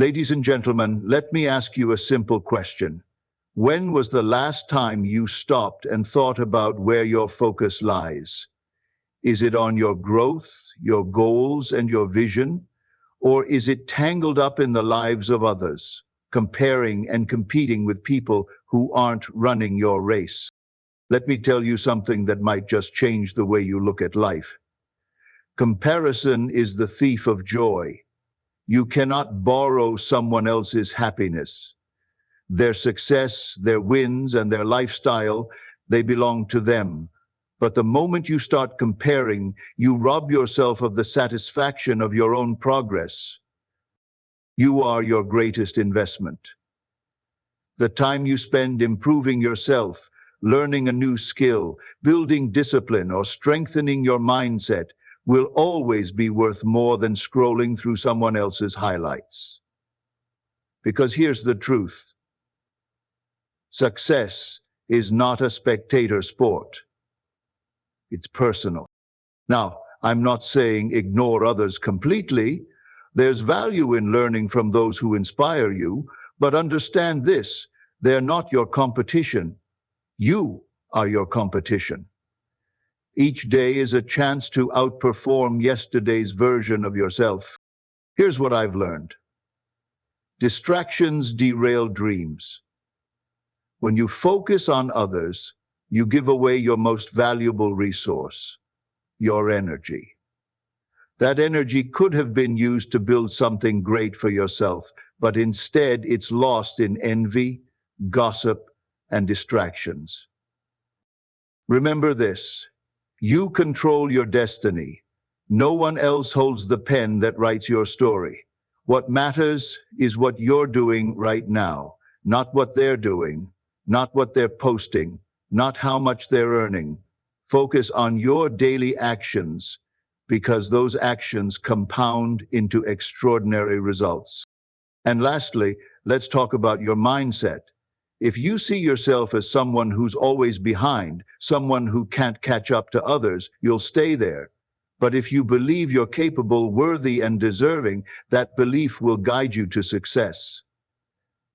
Ladies and gentlemen, let me ask you a simple question. When was the last time you stopped and thought about where your focus lies? Is it on your growth, your goals, and your vision? Or is it tangled up in the lives of others, comparing and competing with people who aren't running your race? Let me tell you something that might just change the way you look at life. Comparison is the thief of joy. You cannot borrow someone else's happiness. Their success, their wins, and their lifestyle, they belong to them. But the moment you start comparing, you rob yourself of the satisfaction of your own progress. You are your greatest investment. The time you spend improving yourself, learning a new skill, building discipline, or strengthening your mindset will always be worth more than scrolling through someone else's highlights. Because here's the truth. Success is not a spectator sport. It's personal. Now, I'm not saying ignore others completely. There's value in learning from those who inspire you, but understand this, they're not your competition. You are your competition. Each day is a chance to outperform yesterday's version of yourself. Here's what I've learned. Distractions derail dreams. When you focus on others, you give away your most valuable resource, your energy. That energy could have been used to build something great for yourself, but instead it's lost in envy, gossip, and distractions. Remember this, you control your destiny. No one else holds the pen that writes your story. What matters is what you're doing right now, not what they're doing, not what they're posting, not how much they're earning. Focus on your daily actions because those actions compound into extraordinary results. And lastly, let's talk about your mindset. If you see yourself as someone who's always behind, someone who can't catch up to others, you'll stay there. But if you believe you're capable, worthy, and deserving, that belief will guide you to success.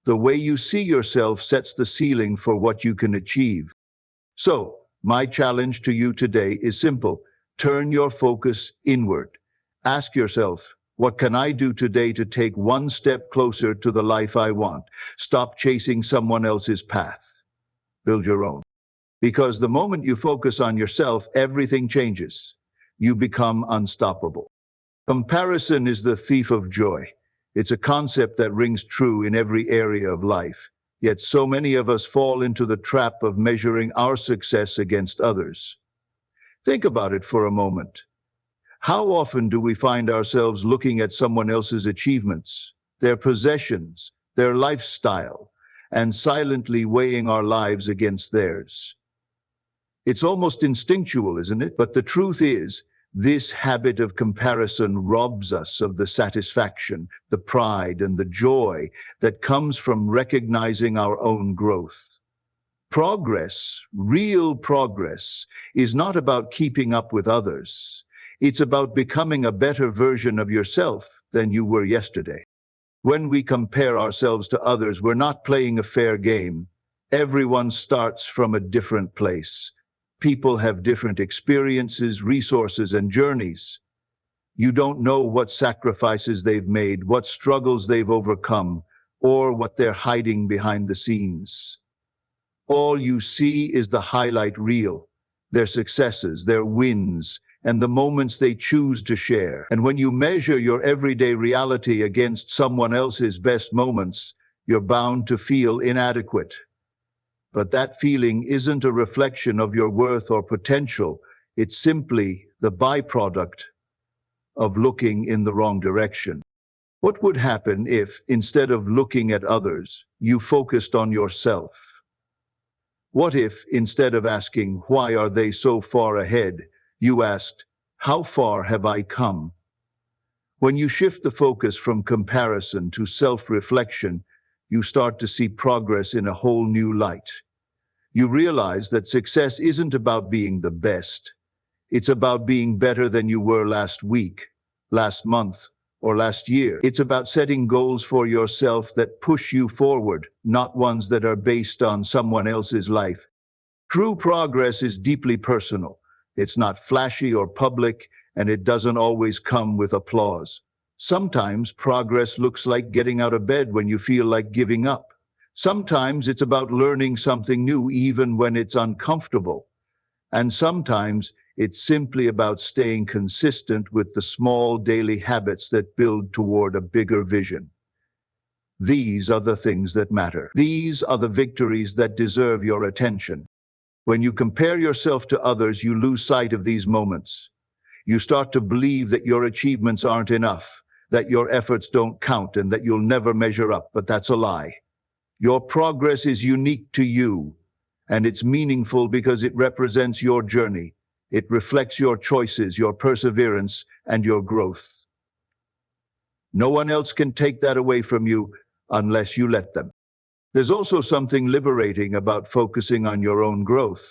The way you see yourself sets the ceiling for what you can achieve. So, my challenge to you today is simple. Turn your focus inward. Ask yourself, what can I do today to take one step closer to the life I want? Stop chasing someone else's path. Build your own. Because the moment you focus on yourself, everything changes. You become unstoppable. Comparison is the thief of joy. It's a concept that rings true in every area of life. Yet so many of us fall into the trap of measuring our success against others. Think about it for a moment. How often do we find ourselves looking at someone else's achievements, their possessions, their lifestyle, and silently weighing our lives against theirs? It's almost instinctual, isn't it? But the truth is, this habit of comparison robs us of the satisfaction, the pride, and the joy that comes from recognizing our own growth. Progress, real progress, is not about keeping up with others. It's about becoming a better version of yourself than you were yesterday. When we compare ourselves to others, we're not playing a fair game. Everyone starts from a different place. People have different experiences, resources, and journeys. You don't know what sacrifices they've made, what struggles they've overcome, or what they're hiding behind the scenes. All you see is the highlight reel, their successes, their wins, and the moments they choose to share. And when you measure your everyday reality against someone else's best moments, you're bound to feel inadequate. But that feeling isn't a reflection of your worth or potential. It's simply the byproduct of looking in the wrong direction. What would happen if, instead of looking at others, you focused on yourself? What if, instead of asking, why are they so far ahead, you asked, how far have I come? When you shift the focus from comparison to self-reflection, you start to see progress in a whole new light. You realize that success isn't about being the best. It's about being better than you were last week, last month, or last year. It's about setting goals for yourself that push you forward, not ones that are based on someone else's life. True progress is deeply personal. It's not flashy or public, and it doesn't always come with applause. Sometimes progress looks like getting out of bed when you feel like giving up. Sometimes it's about learning something new even when it's uncomfortable. And sometimes it's simply about staying consistent with the small daily habits that build toward a bigger vision. These are the things that matter. These are the victories that deserve your attention. When you compare yourself to others, you lose sight of these moments. You start to believe that your achievements aren't enough, that your efforts don't count, and that you'll never measure up, but that's a lie. Your progress is unique to you, and it's meaningful because it represents your journey. It reflects your choices, your perseverance, and your growth. No one else can take that away from you unless you let them. There's also something liberating about focusing on your own growth.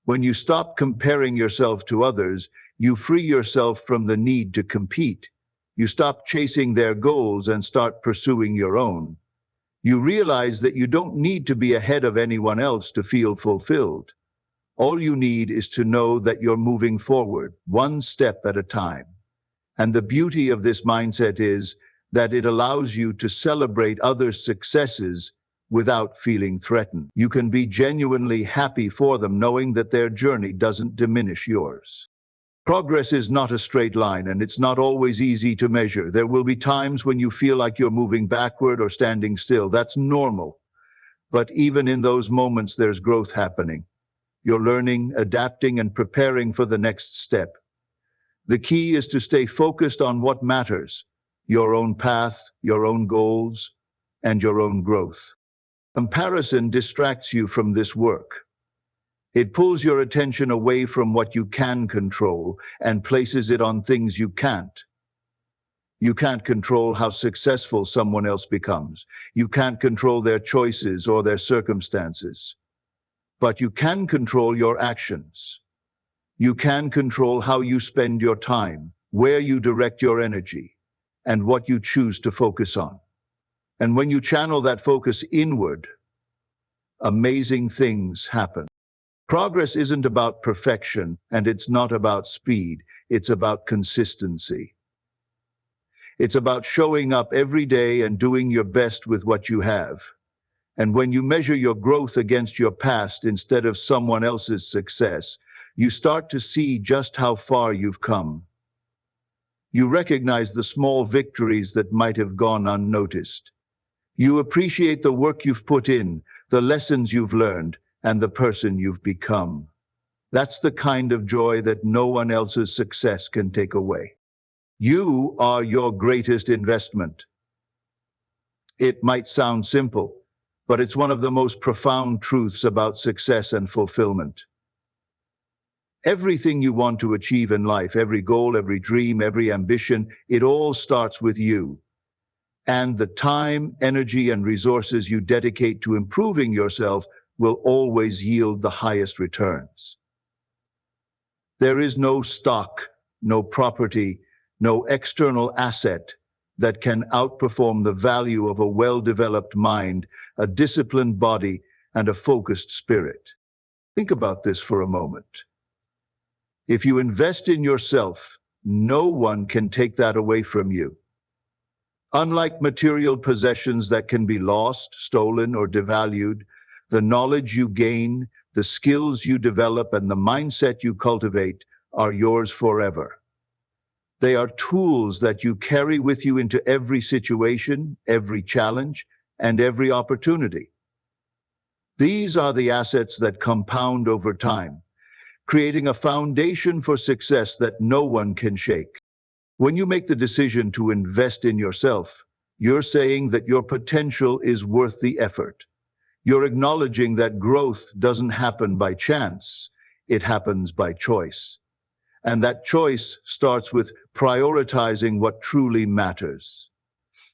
When you stop comparing yourself to others, you free yourself from the need to compete. You stop chasing their goals and start pursuing your own. You realize that you don't need to be ahead of anyone else to feel fulfilled. All you need is to know that you're moving forward, one step at a time. And the beauty of this mindset is that it allows you to celebrate others' successes without feeling threatened. You can be genuinely happy for them, knowing that their journey doesn't diminish yours. Progress is not a straight line, and it's not always easy to measure. There will be times when you feel like you're moving backward or standing still. That's normal. But even in those moments, there's growth happening. You're learning, adapting, and preparing for the next step. The key is to stay focused on what matters: your own path, your own goals, and your own growth. Comparison distracts you from this work. It pulls your attention away from what you can control and places it on things you can't. You can't control how successful someone else becomes. You can't control their choices or their circumstances. But you can control your actions. You can control how you spend your time, where you direct your energy, and what you choose to focus on. And when you channel that focus inward, amazing things happen. Progress isn't about perfection, and it's not about speed. It's about consistency. It's about showing up every day and doing your best with what you have. And when you measure your growth against your past instead of someone else's success, you start to see just how far you've come. You recognize the small victories that might have gone unnoticed. You appreciate the work you've put in, the lessons you've learned, and the person you've become. That's the kind of joy that no one else's success can take away. You are your greatest investment. It might sound simple, but it's one of the most profound truths about success and fulfillment. Everything you want to achieve in life, every goal, every dream, every ambition, it all starts with you. And the time, energy, and resources you dedicate to improving yourself will always yield the highest returns. There is no stock, no property, no external asset that can outperform the value of a well-developed mind, a disciplined body, and a focused spirit. Think about this for a moment. If you invest in yourself, no one can take that away from you. Unlike material possessions that can be lost, stolen, or devalued, the knowledge you gain, the skills you develop, and the mindset you cultivate are yours forever. They are tools that you carry with you into every situation, every challenge, and every opportunity. These are the assets that compound over time, creating a foundation for success that no one can shake. When you make the decision to invest in yourself, you're saying that your potential is worth the effort. You're acknowledging that growth doesn't happen by chance, it happens by choice. And that choice starts with prioritizing what truly matters.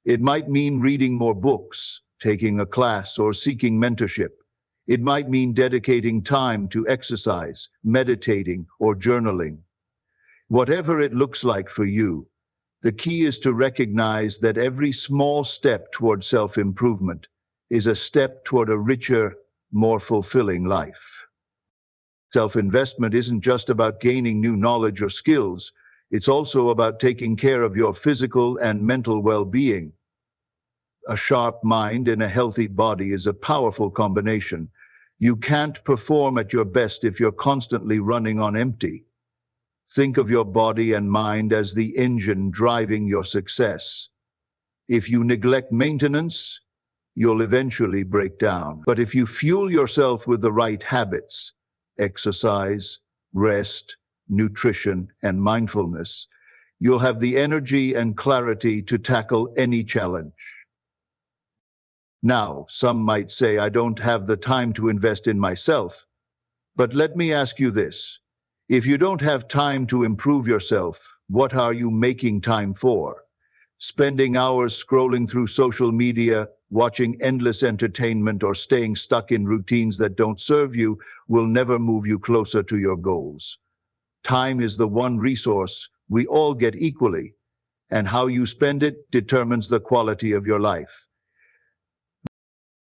It might mean reading more books, taking a class, or seeking mentorship. It might mean dedicating time to exercise, meditating, or journaling. Whatever it looks like for you, The key is to recognize that every small step toward self-improvement is a step toward a richer, more fulfilling life. Self-investment isn't just about gaining new knowledge or skills, it's also about taking care of your physical and mental well-being. A sharp mind and a healthy body is a powerful combination. You can't perform at your best if you're constantly running on empty. Think of your body and mind as the engine driving your success. If you neglect maintenance, you'll eventually break down. But if you fuel yourself with the right habits, exercise, rest, nutrition, and mindfulness, you'll have the energy and clarity to tackle any challenge. Now, some might say I don't have the time to invest in myself, but let me ask you this. If you don't have time to improve yourself, what are you making time for? Spending hours scrolling through social media, watching endless entertainment, or staying stuck in routines that don't serve you will never move you closer to your goals. Time is the one resource we all get equally, and how you spend it determines the quality of your life.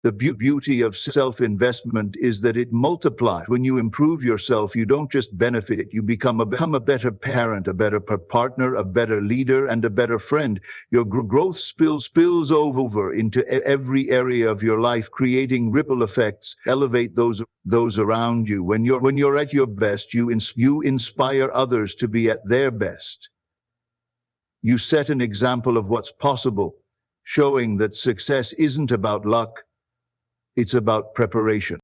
The beauty of self-investment is that it multiplies. When you improve yourself, you don't just benefit, you become a better parent, a better partner, a better leader, and a better friend. Your growth spills over into every area of your life, creating ripple effects, elevate those around you. When you're at your best, you inspire others to be at their best. You set an example of what's possible, showing that success isn't about luck, it's about preparation.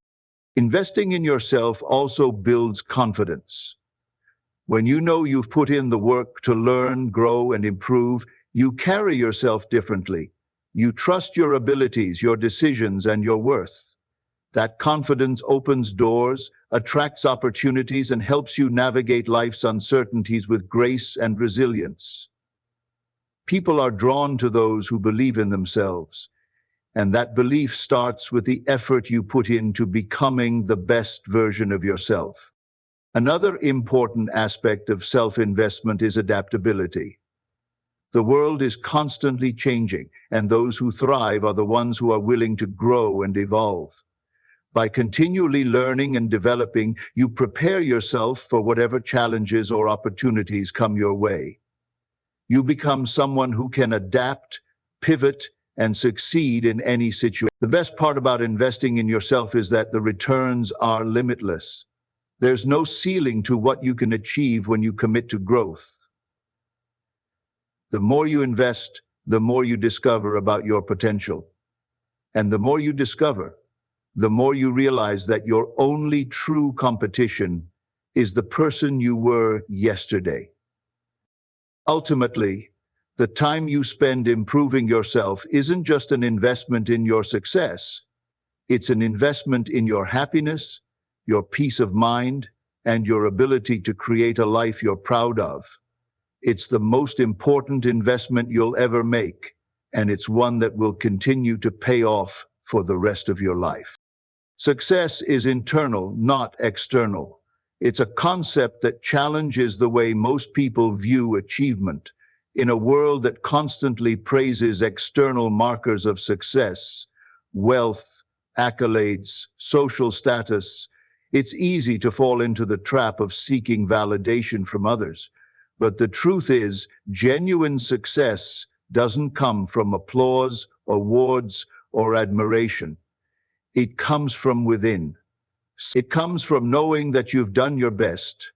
Investing in yourself also builds confidence. When you know you've put in the work to learn, grow, and improve, you carry yourself differently. You trust your abilities, your decisions, and your worth. That confidence opens doors, attracts opportunities, and helps you navigate life's uncertainties with grace and resilience. People are drawn to those who believe in themselves. And that belief starts with the effort you put into becoming the best version of yourself. Another important aspect of self-investment is adaptability. The world is constantly changing, and those who thrive are the ones who are willing to grow and evolve. By continually learning and developing, you prepare yourself for whatever challenges or opportunities come your way. You become someone who can adapt, pivot, and succeed in any situation. The best part about investing in yourself is that the returns are limitless. There's no ceiling to what you can achieve when you commit to growth. The more you invest, the more you discover about your potential. And the more you discover, the more you realize that your only true competition is the person you were yesterday. Ultimately, the time you spend improving yourself isn't just an investment in your success. It's an investment in your happiness, your peace of mind, and your ability to create a life you're proud of. It's the most important investment you'll ever make, and it's one that will continue to pay off for the rest of your life. Success is internal, not external. It's a concept that challenges the way most people view achievement. In a world that constantly praises external markers of success, wealth, accolades, social status, it's easy to fall into the trap of seeking validation from others. But the truth is, genuine success doesn't come from applause, awards, or admiration. It comes from within. It comes from knowing that you've done your best,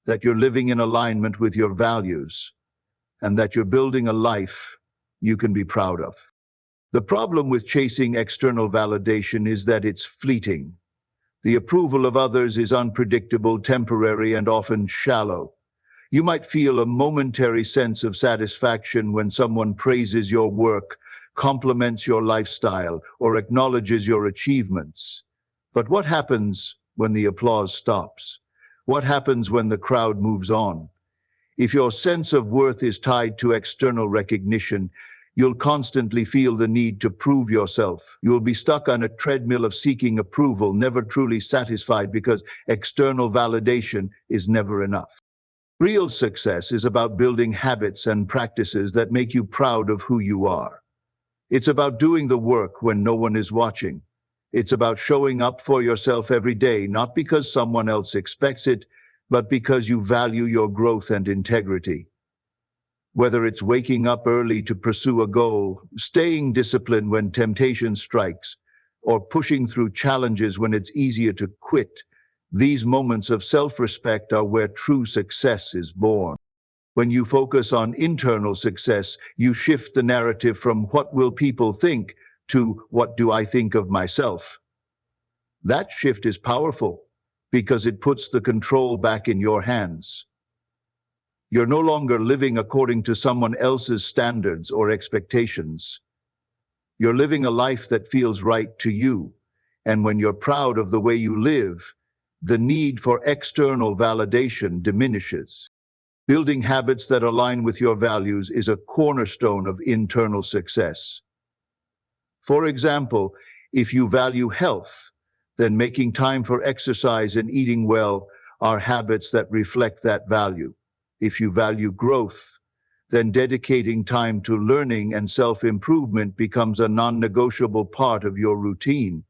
that you're living in alignment with your values, and that you're building a life you can be proud of. The problem with chasing external validation is that it's fleeting. The approval of others is unpredictable, temporary, and often shallow. You might feel a momentary sense of satisfaction when someone praises your work, compliments your lifestyle, or acknowledges your achievements. But what happens when the applause stops? What happens when the crowd moves on? If your sense of worth is tied to external recognition, you'll constantly feel the need to prove yourself. You'll be stuck on a treadmill of seeking approval, never truly satisfied because external validation is never enough. Real success is about building habits and practices that make you proud of who you are. It's about doing the work when no one is watching. It's about showing up for yourself every day, not because someone else expects it, but because you value your growth and integrity. Whether it's waking up early to pursue a goal, staying disciplined when temptation strikes, or pushing through challenges when it's easier to quit, these moments of self-respect are where true success is born. When you focus on internal success, you shift the narrative from "what will people think" to "what do I think of myself?" That shift is powerful because it puts the control back in your hands. You're no longer living according to someone else's standards or expectations. You're living a life that feels right to you. And when you're proud of the way you live, the need for external validation diminishes. Building habits that align with your values is a cornerstone of internal success. For example, if you value health, then making time for exercise and eating well are habits that reflect that value. If you value growth, then dedicating time to learning and self-improvement becomes a non-negotiable part of your routine.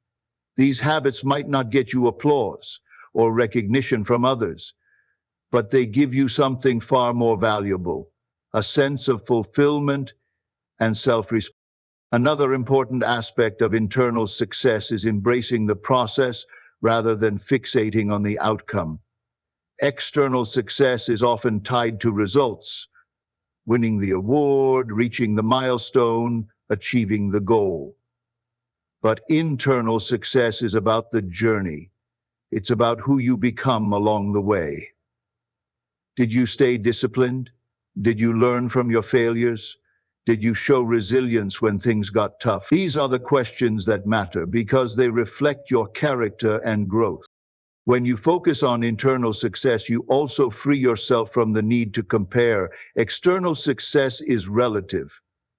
These habits might not get you applause or recognition from others, but they give you something far more valuable, a sense of fulfillment and self-respect. Another important aspect of internal success is embracing the process rather than fixating on the outcome. External success is often tied to results, winning the award, reaching the milestone, achieving the goal. But internal success is about the journey. It's about who you become along the way. Did you stay disciplined? Did you learn from your failures? Did you show resilience when things got tough? These are the questions that matter because they reflect your character and growth. When you focus on internal success, you also free yourself from the need to compare. External success is relative.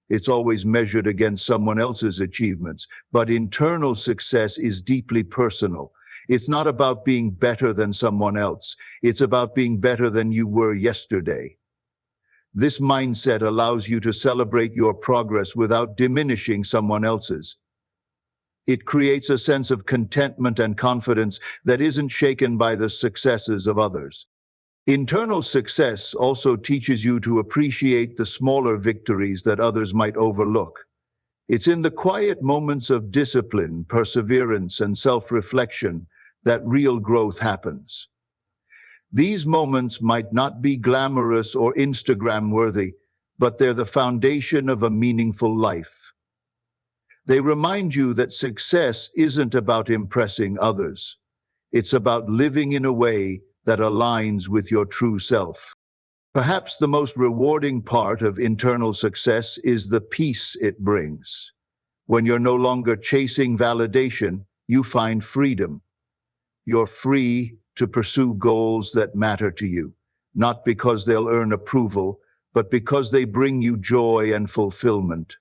It's always measured against someone else's achievements. But internal success is deeply personal. It's not about being better than someone else. It's about being better than you were yesterday. This mindset allows you to celebrate your progress without diminishing someone else's. It creates a sense of contentment and confidence that isn't shaken by the successes of others. Internal success also teaches you to appreciate the smaller victories that others might overlook. It's in the quiet moments of discipline, perseverance, and self-reflection that real growth happens. These moments might not be glamorous or Instagram-worthy, but they're the foundation of a meaningful life. They remind you that success isn't about impressing others. It's about living in a way that aligns with your true self. Perhaps the most rewarding part of internal success is the peace it brings. When you're no longer chasing validation, you find freedom. You're free to pursue goals that matter to you, not because they'll earn approval, but because they bring you joy and fulfillment.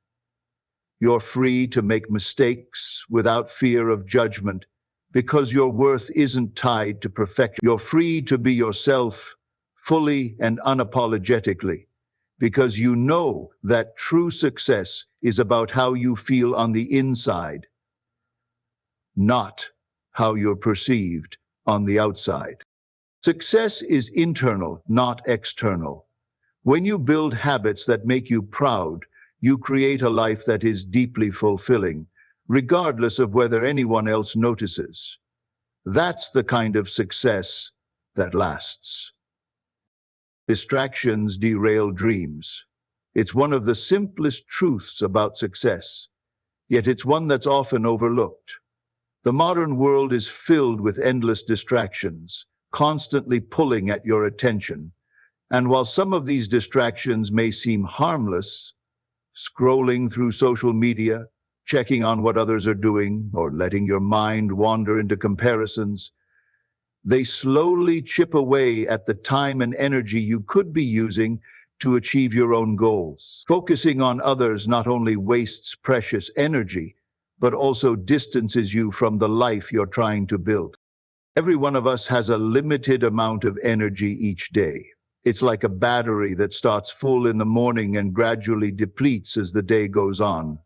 You're free to make mistakes without fear of judgment because your worth isn't tied to perfection. You're free to be yourself fully and unapologetically because you know that true success is about how you feel on the inside, not how you're perceived on the outside. Success is internal, not external. When you build habits that make you proud, you create a life that is deeply fulfilling, regardless of whether anyone else notices. That's the kind of success that lasts. Distractions derail dreams. It's one of the simplest truths about success, yet it's one that's often overlooked. The modern world is filled with endless distractions, constantly pulling at your attention. And while some of these distractions may seem harmless, scrolling through social media, checking on what others are doing, or letting your mind wander into comparisons, they slowly chip away at the time and energy you could be using to achieve your own goals. Focusing on others not only wastes precious energy, but also distances you from the life you're trying to build. Every one of us has a limited amount of energy each day. It's like a battery that starts full in the morning and gradually depletes as the day goes on.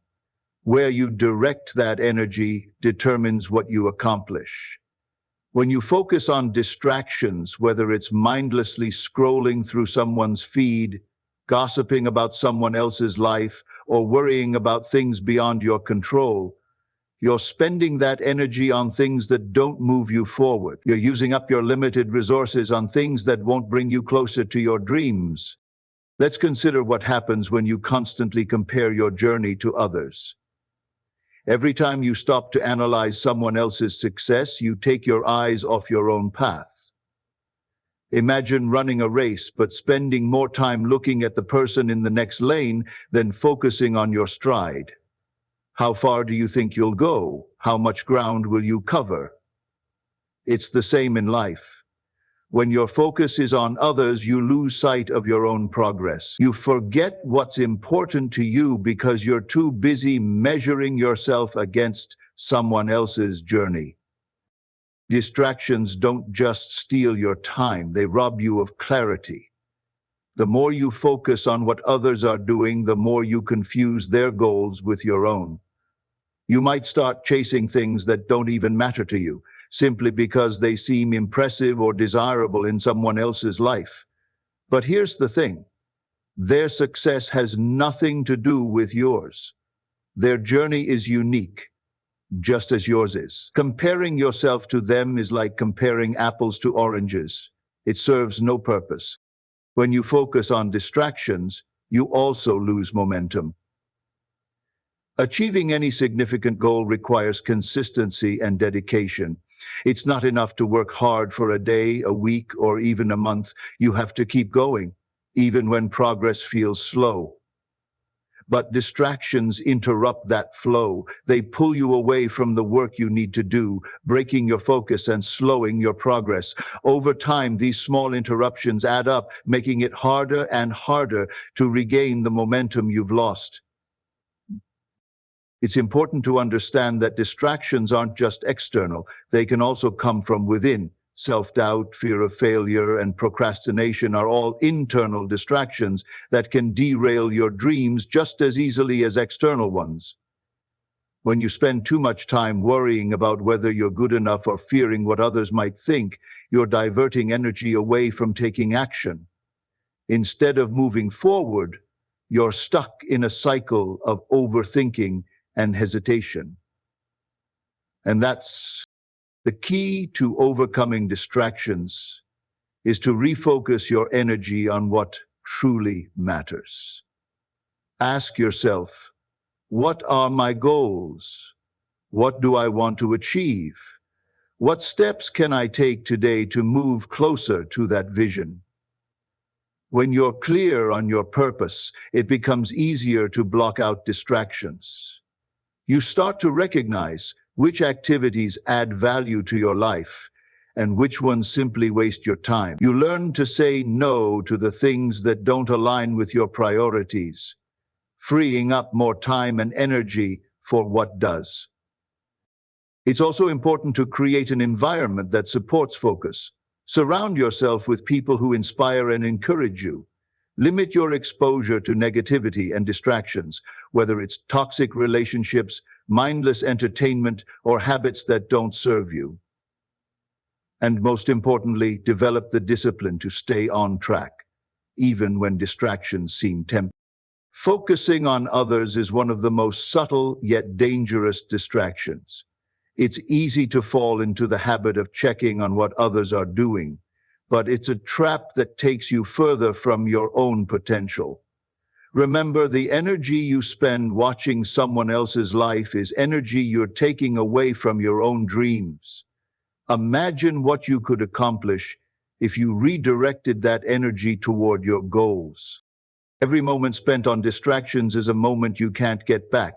Where you direct that energy determines what you accomplish. When you focus on distractions, whether it's mindlessly scrolling through someone's feed, gossiping about someone else's life, or worrying about things beyond your control, you're spending that energy on things that don't move you forward. You're using up your limited resources on things that won't bring you closer to your dreams. Let's consider what happens when you constantly compare your journey to others. Every time you stop to analyze someone else's success, you take your eyes off your own path. Imagine running a race, but spending more time looking at the person in the next lane than focusing on your stride. How far do you think you'll go? How much ground will you cover? It's the same in life. When your focus is on others, you lose sight of your own progress. You forget what's important to you because you're too busy measuring yourself against someone else's journey. Distractions don't just steal your time, they rob you of clarity. The more you focus on what others are doing, the more you confuse their goals with your own. You might start chasing things that don't even matter to you, simply because they seem impressive or desirable in someone else's life. But here's the thing, their success has nothing to do with yours. Their journey is unique, just as yours is. Comparing yourself to them is like comparing apples to oranges. It serves no purpose. When you focus on distractions, you also lose momentum. Achieving any significant goal requires consistency and dedication. It's not enough to work hard for a day, a week, or even a month. You have to keep going, even when progress feels slow. But distractions interrupt that flow. They pull you away from the work you need to do, breaking your focus and slowing your progress. Over time, these small interruptions add up, making it harder and harder to regain the momentum you've lost. It's important to understand that distractions aren't just external. They can also come from within. Self-doubt, fear of failure, and procrastination are all internal distractions that can derail your dreams just as easily as external ones. When you spend too much time worrying about whether you're good enough or fearing what others might think, you're diverting energy away from taking action. Instead of moving forward, you're stuck in a cycle of overthinking and hesitation. And that's the key to overcoming distractions, is to refocus your energy on what truly matters. Ask yourself, what are my goals? What do I want to achieve? What steps can I take today to move closer to that vision? When you're clear on your purpose, it becomes easier to block out distractions. You start to recognize which activities add value to your life and which ones simply waste your time. You learn to say no to the things that don't align with your priorities, freeing up more time and energy for what does. It's also important to create an environment that supports focus. Surround yourself with people who inspire and encourage you. Limit your exposure to negativity and distractions, whether it's toxic relationships, mindless entertainment, or habits that don't serve you. And most importantly, develop the discipline to stay on track, even when distractions seem tempting. Focusing on others is one of the most subtle yet dangerous distractions. It's easy to fall into the habit of checking on what others are doing, but it's a trap that takes you further from your own potential. Remember, the energy you spend watching someone else's life is energy you're taking away from your own dreams. Imagine what you could accomplish if you redirected that energy toward your goals. Every moment spent on distractions is a moment you can't get back.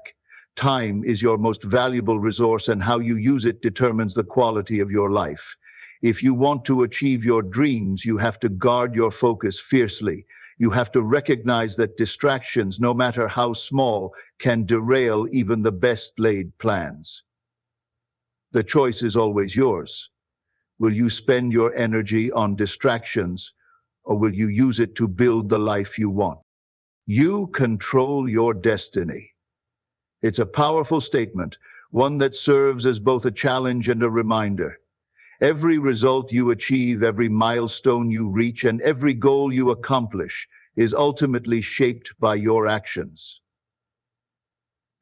Time is your most valuable resource, and how you use it determines the quality of your life. If you want to achieve your dreams, you have to guard your focus fiercely. You have to recognize that distractions, no matter how small, can derail even the best laid plans. The choice is always yours. Will you spend your energy on distractions, or will you use it to build the life you want? You control your destiny. It's a powerful statement, one that serves as both a challenge and a reminder. Every result you achieve, every milestone you reach, and every goal you accomplish is ultimately shaped by your actions.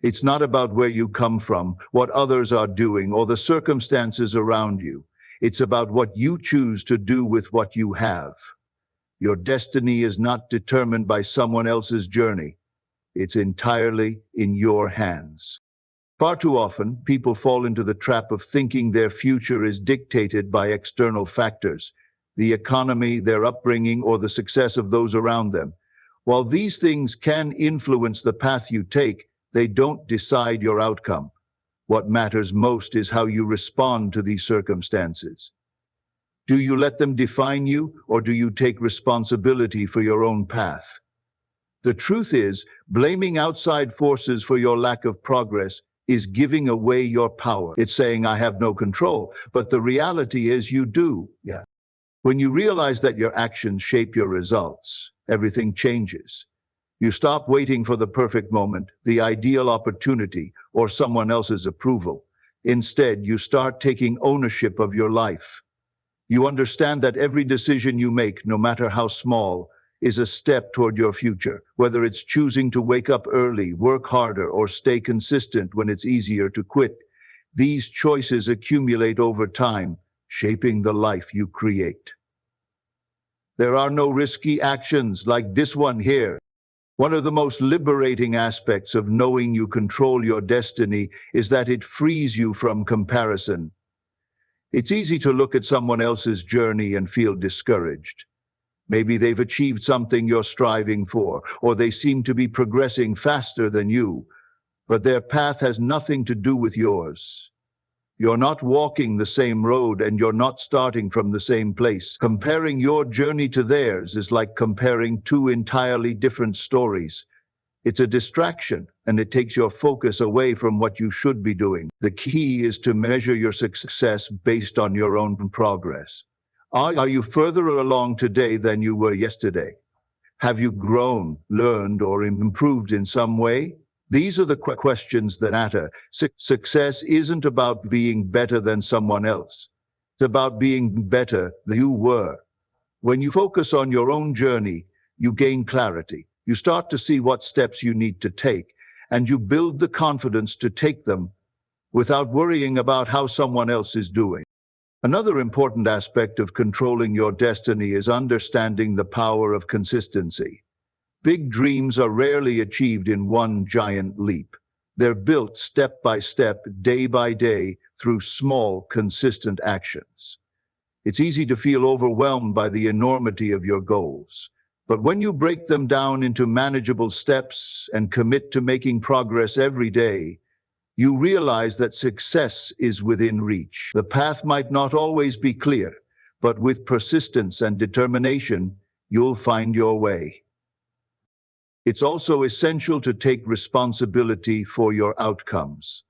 It's not about where you come from, what others are doing, or the circumstances around you. It's about what you choose to do with what you have. Your destiny is not determined by someone else's journey. It's entirely in your hands. Far too often, people fall into the trap of thinking their future is dictated by external factors, the economy, their upbringing, or the success of those around them. While these things can influence the path you take, they don't decide your outcome. What matters most is how you respond to these circumstances. Do you let them define you, or do you take responsibility for your own path? The truth is, blaming outside forces for your lack of progress is giving away your power. It's saying, I have no control, but the reality is you do. Yeah. When you realize that your actions shape your results, everything changes. You stop waiting for the perfect moment, the ideal opportunity, or someone else's approval. Instead, you start taking ownership of your life. You understand that every decision you make, no matter how small, is a step toward your future, whether it's choosing to wake up early, work harder, or stay consistent when it's easier to quit. These choices accumulate over time, shaping the life you create. There are no risky actions like this one here. One of the most liberating aspects of knowing you control your destiny is that it frees you from comparison. It's easy to look at someone else's journey and feel discouraged. Maybe they've achieved something you're striving for, or they seem to be progressing faster than you, but their path has nothing to do with yours. You're not walking the same road, and you're not starting from the same place. Comparing your journey to theirs is like comparing two entirely different stories. It's a distraction, and it takes your focus away from what you should be doing. The key is to measure your success based on your own progress. Are you further along today than you were yesterday? Have you grown, learned, or improved in some way? These are the questions that matter. Success isn't about being better than someone else. It's about being better than you were. When you focus on your own journey, you gain clarity. You start to see what steps you need to take, and you build the confidence to take them without worrying about how someone else is doing. Another important aspect of controlling your destiny is understanding the power of consistency. Big dreams are rarely achieved in one giant leap. They're built step by step, day by day, through small, consistent actions. It's easy to feel overwhelmed by the enormity of your goals. But when you break them down into manageable steps and commit to making progress every day, you realize that success is within reach. The path might not always be clear, but with persistence and determination, you'll find your way. It's also essential to take responsibility for your outcomes.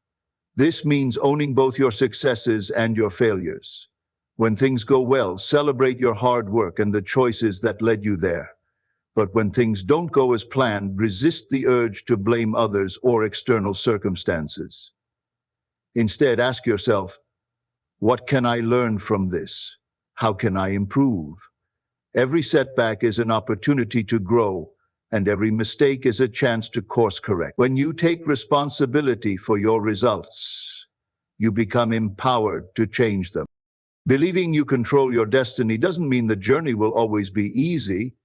This means owning both your successes and your failures. When things go well, celebrate your hard work and the choices that led you there. But when things don't go as planned, resist the urge to blame others or external circumstances. Instead, ask yourself, what can I learn from this? How can I improve? Every setback is an opportunity to grow, and every mistake is a chance to course correct. When you take responsibility for your results, you become empowered to change them. Believing you control your destiny doesn't mean the journey will always be easy.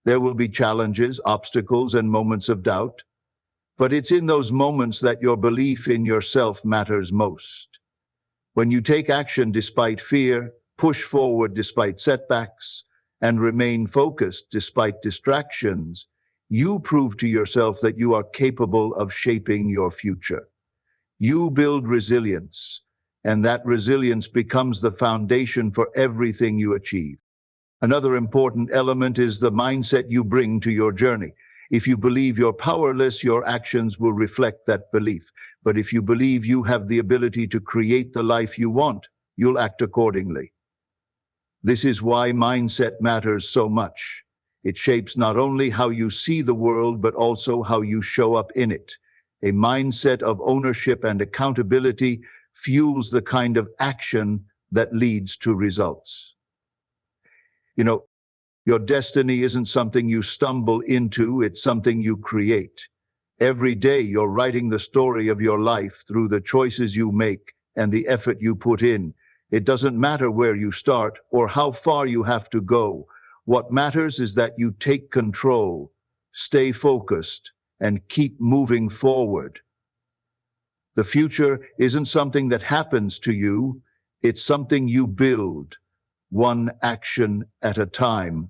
There will be challenges, obstacles, and moments of doubt. But it's in those moments that your belief in yourself matters most. When you take action despite fear, push forward despite setbacks, and remain focused despite distractions, you prove to yourself that you are capable of shaping your future. You build resilience, and that resilience becomes the foundation for everything you achieve. Another important element is the mindset you bring to your journey. If you believe you're powerless, your actions will reflect that belief. But if you believe you have the ability to create the life you want, you'll act accordingly. This is why mindset matters so much. It shapes not only how you see the world, but also how you show up in it. A mindset of ownership and accountability fuels the kind of action that leads to results. You know, your destiny isn't something you stumble into, it's something you create. Every day you're writing the story of your life through the choices you make and the effort you put in. It doesn't matter where you start or how far you have to go. What matters is that you take control, stay focused, and keep moving forward. The future isn't something that happens to you, it's something you build, one action at a time.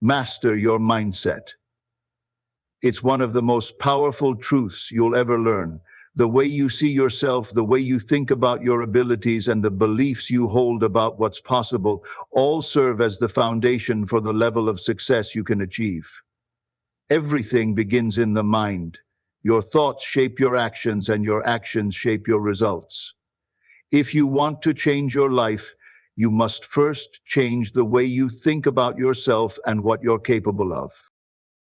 Master your mindset. It's one of the most powerful truths you'll ever learn. The way you see yourself, the way you think about your abilities, and the beliefs you hold about what's possible all serve as the foundation for the level of success you can achieve. Everything begins in the mind. Your thoughts shape your actions, and your actions shape your results. If you want to change your life, you must first change the way you think about yourself and what you're capable of.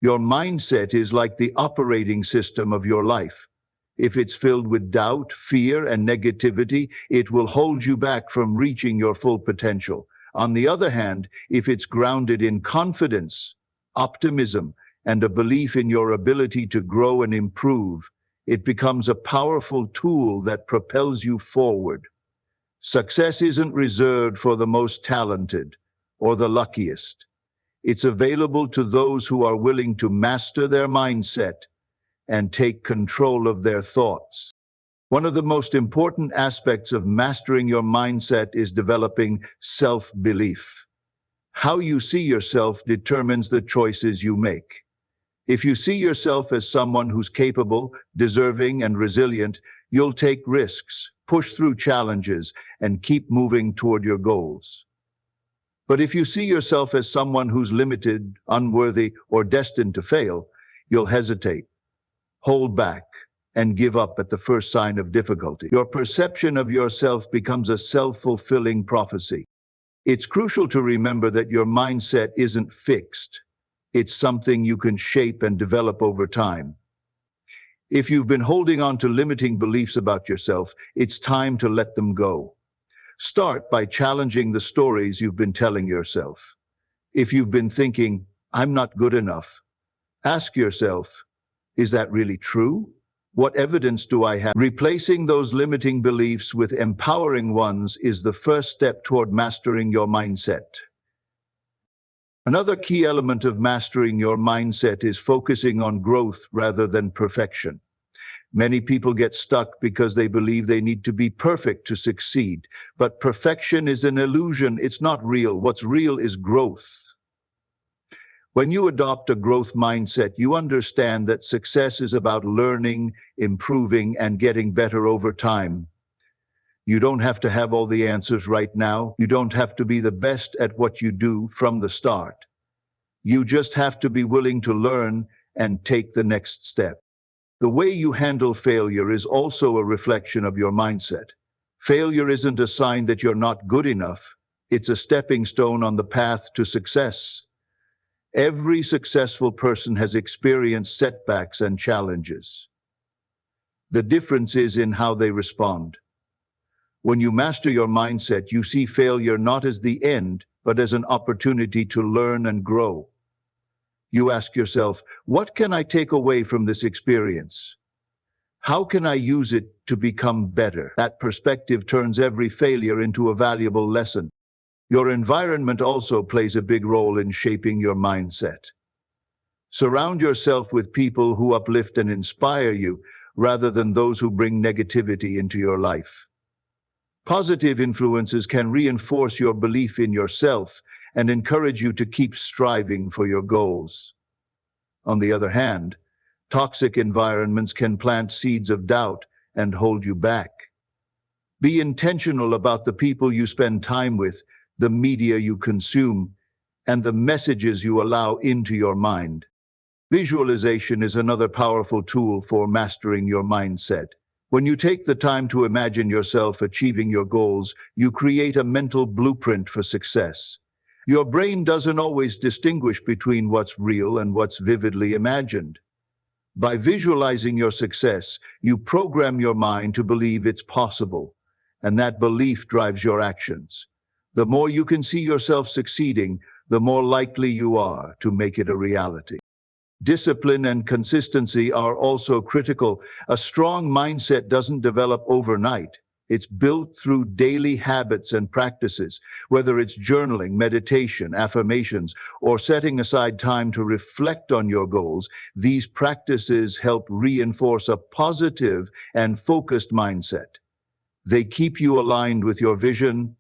Your mindset is like the operating system of your life. If it's filled with doubt, fear, and negativity, it will hold you back from reaching your full potential. On the other hand, if it's grounded in confidence, optimism, and a belief in your ability to grow and improve, it becomes a powerful tool that propels you forward. Success isn't reserved for the most talented or the luckiest. It's available to those who are willing to master their mindset and take control of their thoughts. One of the most important aspects of mastering your mindset is developing self-belief. How you see yourself determines the choices you make. If you see yourself as someone who's capable, deserving, and resilient, you'll take risks, push through challenges, and keep moving toward your goals. But if you see yourself as someone who's limited, unworthy, or destined to fail, you'll hesitate, hold back, and give up at the first sign of difficulty. Your perception of yourself becomes a self-fulfilling prophecy. It's crucial to remember that your mindset isn't fixed. It's something you can shape and develop over time. If you've been holding on to limiting beliefs about yourself, it's time to let them go. Start by challenging the stories you've been telling yourself. If you've been thinking, "I'm not good enough," ask yourself, is that really true? What evidence do I have? Replacing those limiting beliefs with empowering ones is the first step toward mastering your mindset. Another key element of mastering your mindset is focusing on growth rather than perfection. Many people get stuck because they believe they need to be perfect to succeed. But perfection is an illusion. It's not real. What's real is growth. When you adopt a growth mindset, you understand that success is about learning, improving, and getting better over time. You don't have to have all the answers right now. You don't have to be the best at what you do from the start. You just have to be willing to learn and take the next step. The way you handle failure is also a reflection of your mindset. Failure isn't a sign that you're not good enough. It's a stepping stone on the path to success. Every successful person has experienced setbacks and challenges. The difference is in how they respond. When you master your mindset, you see failure not as the end, but as an opportunity to learn and grow. You ask yourself, what can I take away from this experience? How can I use it to become better? That perspective turns every failure into a valuable lesson. Your environment also plays a big role in shaping your mindset. Surround yourself with people who uplift and inspire you, rather than those who bring negativity into your life. Positive influences can reinforce your belief in yourself and encourage you to keep striving for your goals. On the other hand, toxic environments can plant seeds of doubt and hold you back. Be intentional about the people you spend time with, the media you consume, and the messages you allow into your mind. Visualization is another powerful tool for mastering your mindset. When you take the time to imagine yourself achieving your goals, you create a mental blueprint for success. Your brain doesn't always distinguish between what's real and what's vividly imagined. By visualizing your success, you program your mind to believe it's possible, and that belief drives your actions. The more you can see yourself succeeding, the more likely you are to make it a reality. Discipline and consistency are also critical. A strong mindset doesn't develop overnight. It's built through daily habits and practices, whether it's journaling, meditation, affirmations, or setting aside time to reflect on your goals. These practices help reinforce a positive and focused mindset. They keep you aligned with your vision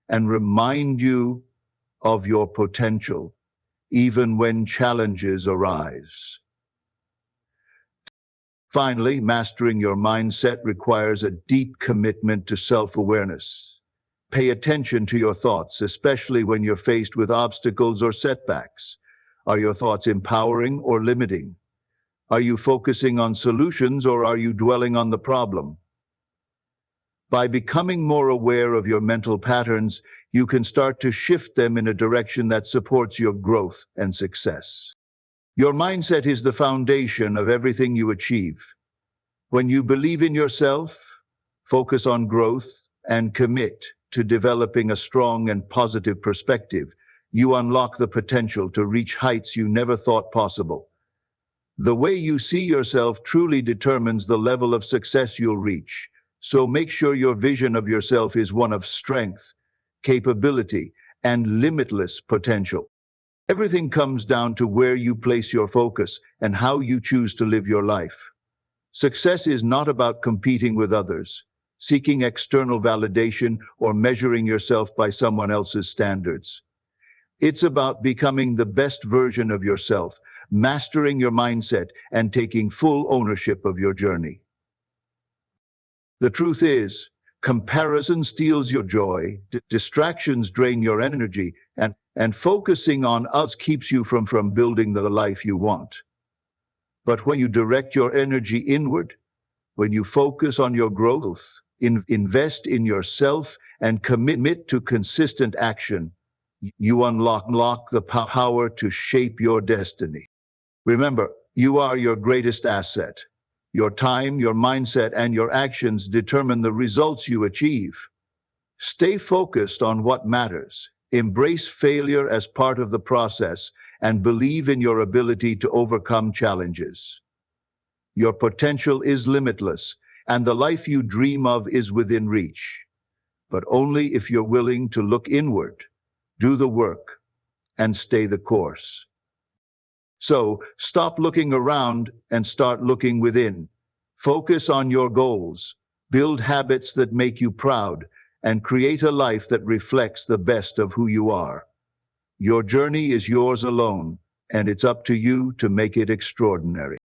and remind you of your potential, even when challenges arise. Finally, mastering your mindset requires a deep commitment to self-awareness. Pay attention to your thoughts, especially when you're faced with obstacles or setbacks. Are your thoughts empowering or limiting? Are you focusing on solutions or are you dwelling on the problem? By becoming more aware of your mental patterns, you can start to shift them in a direction that supports your growth and success. Your mindset is the foundation of everything you achieve. When you believe in yourself, focus on growth, and commit to developing a strong and positive perspective, you unlock the potential to reach heights you never thought possible. The way you see yourself truly determines the level of success you'll reach. So make sure your vision of yourself is one of strength, capability, and limitless potential. Everything comes down to where you place your focus and how you choose to live your life. Success is not about competing with others, seeking external validation, or measuring yourself by someone else's standards. It's about becoming the best version of yourself, mastering your mindset, and taking full ownership of your journey. The truth is, comparison steals your joy, distractions drain your energy, and focusing on others keeps you from building the life you want. But when you direct your energy inward, when you focus on your growth, invest in yourself, and commit to consistent action, you unlock the power to shape your destiny. Remember, you are your greatest asset. Your time, your mindset, and your actions determine the results you achieve. Stay focused on what matters. Embrace failure as part of the process and believe in your ability to overcome challenges. Your potential is limitless, and the life you dream of is within reach. But only if you're willing to look inward, do the work, and stay the course. So, stop looking around and start looking within. Focus on your goals, build habits that make you proud, and create a life that reflects the best of who you are. Your journey is yours alone, and it's up to you to make it extraordinary.